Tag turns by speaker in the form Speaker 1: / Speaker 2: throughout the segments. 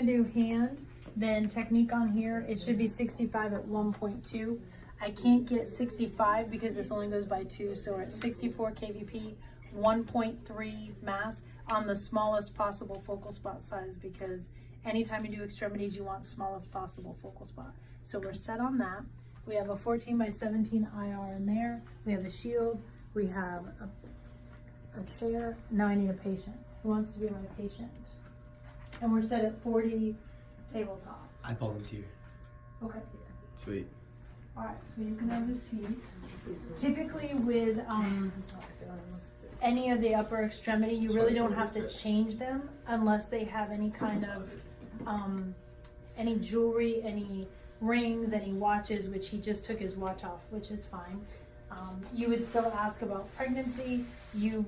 Speaker 1: Do hand, then technique on here, it should be 65 at 1.2. I can't get 65 because this only goes by 2, so we're at 64 kVp, 1.3 mass on the smallest possible focal spot size, because anytime you do extremities, you want smallest possible focal spot. So we're set on that. We have a 14 by 17 IR in there. We have a shield. We have a chair. Now I need a patient. Who wants to be my patient? And we're set at 40 tabletop.
Speaker 2: I volunteer.
Speaker 1: Okay.
Speaker 2: Sweet.
Speaker 1: All right, so you can have a seat. Typically with any of the upper extremity, you really don't have to change them unless they have any kind of, any jewelry, any rings, any watches, which he just took his watch off, which is fine. You would still ask about pregnancy. You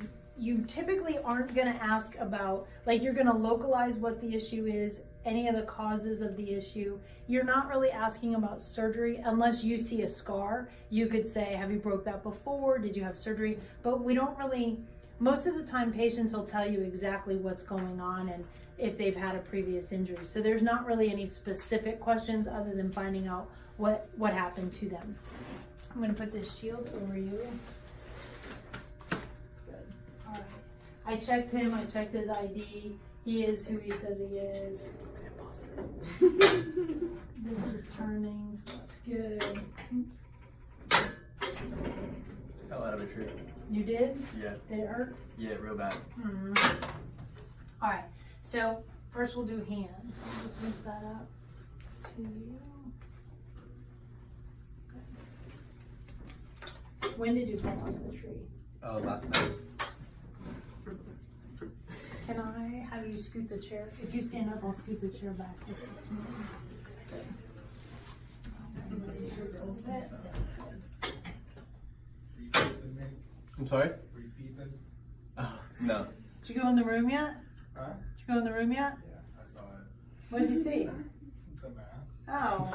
Speaker 1: typically aren't going to ask about, like, you're going to localize what the issue is, any of the causes of the issue. You're not really asking about surgery unless you see a scar. You could say, have you broke that before? Did you have surgery? But we don't really, most of the time patients will tell you exactly what's going on and if they've had a previous injury. So there's not really any specific questions other than finding out what happened to them. I'm going to put this shield over you. I checked him, I checked his ID. He is who he says he is. This is turning, so that's good. Oops.
Speaker 2: I fell out of a tree.
Speaker 1: You did?
Speaker 2: Yeah.
Speaker 1: Did it hurt?
Speaker 2: Yeah, real bad.
Speaker 1: All right, so first we'll do hands. So I'll just lift that up to you. Good. When did you fall out of the tree?
Speaker 2: Last night.
Speaker 1: Can I have you scoot the chair? If you stand up, I'll scoot the chair back just a small.
Speaker 2: I'm sorry? Oh, no.
Speaker 1: Did you go in the room yet?
Speaker 3: Huh?
Speaker 1: Did you go in the room yet?
Speaker 3: Yeah, I saw it.
Speaker 1: What did you see?
Speaker 3: The mask.
Speaker 1: Oh.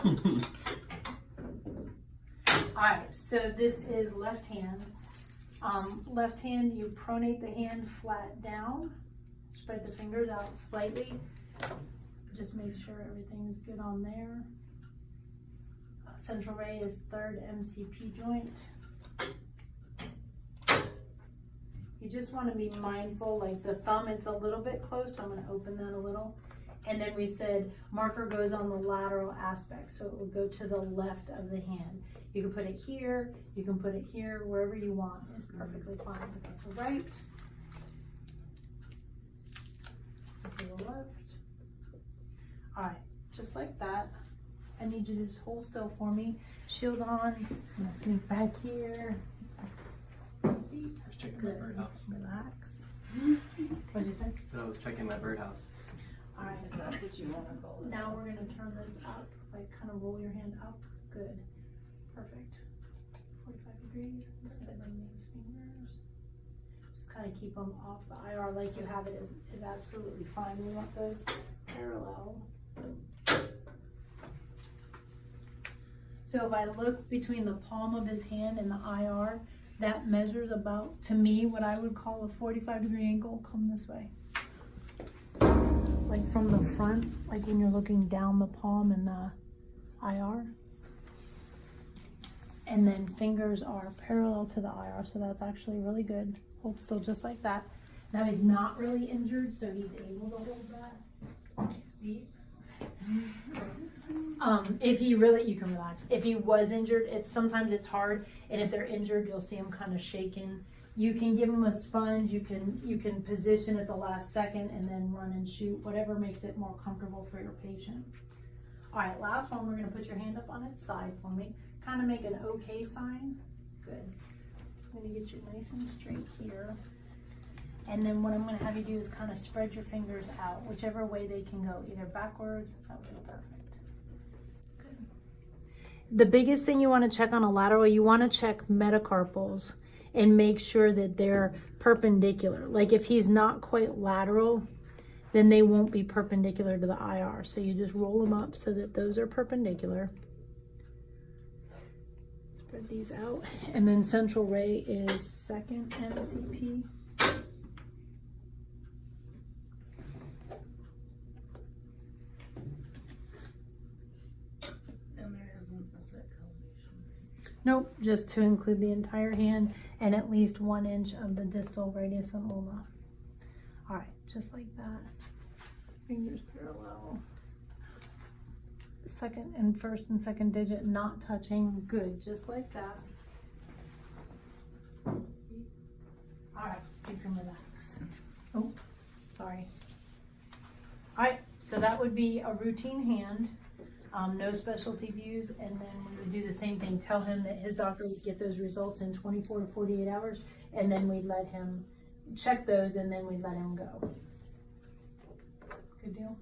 Speaker 1: Alright, so this is left hand. Left hand, you pronate the hand flat down. Spread the fingers out slightly. Just make sure everything's good on there. Central ray is third MCP joint. You just want to be mindful, like the thumb, it's a little bit close, so I'm going to open that a little. And then we said marker goes on the lateral aspect, so it will go to the left of the hand. You can put it here, you can put it here, wherever you want is perfectly fine. Okay, so right. To the left. All right, just like that. I need you to just hold still for me. Shield on. I'm gonna sneak back here. Feet.
Speaker 2: I was checking
Speaker 1: Good.
Speaker 2: my birdhouse.
Speaker 1: Relax. What did you say?
Speaker 2: So I was checking my birdhouse.
Speaker 1: All right, if that's what you want to call it. Now we're gonna turn this up. Like kind of roll your hand up. Good. Perfect. 45 degrees. I'm just gonna bring these fingers. Just kind of keep them off the IR like you have it is absolutely fine. We want those parallel. So if I look between the palm of his hand and the IR, that measures about, to me, what I would call a 45-degree angle. Come this way. Like from the front, like when you're looking down the palm and the IR. And then fingers are parallel to the IR, so that's actually really good. Hold still just like that. Now he's not really injured, so he's able to hold that. If he really, you can relax. If he was injured, sometimes it's hard, and if they're injured, you'll see him kind of shaking. You can give him a sponge. You can position at the last second and then run and shoot, whatever makes it more comfortable for your patient. All right, last one. We're going to put your hand up on its side for me. Kind of make an OK sign. Good. I'm going to get you nice and straight here. And then what I'm going to have you do is kind of spread your fingers out, whichever way they can go, either backwards. That would be perfect. Good. The biggest thing you want to check on a lateral, you want to check metacarpals and make sure that they're perpendicular. Like if he's not quite lateral, then they won't be perpendicular to the IR. So you just roll them up so that those are perpendicular. Spread these out. And then central ray is second MCP. Nope, just to include the entire hand and at least 1 inch of the distal radius and ulna. All right, just like that. Fingers parallel. Second and first and second digit not touching. Good, just like that. All right, you can relax. Oh, sorry. All right, so that would be a routine hand. No specialty views, and then we would do the same thing. Tell him that his doctor would get those results in 24 to 48 hours, and then we'd let him check those, and then we'd let him go. Good deal?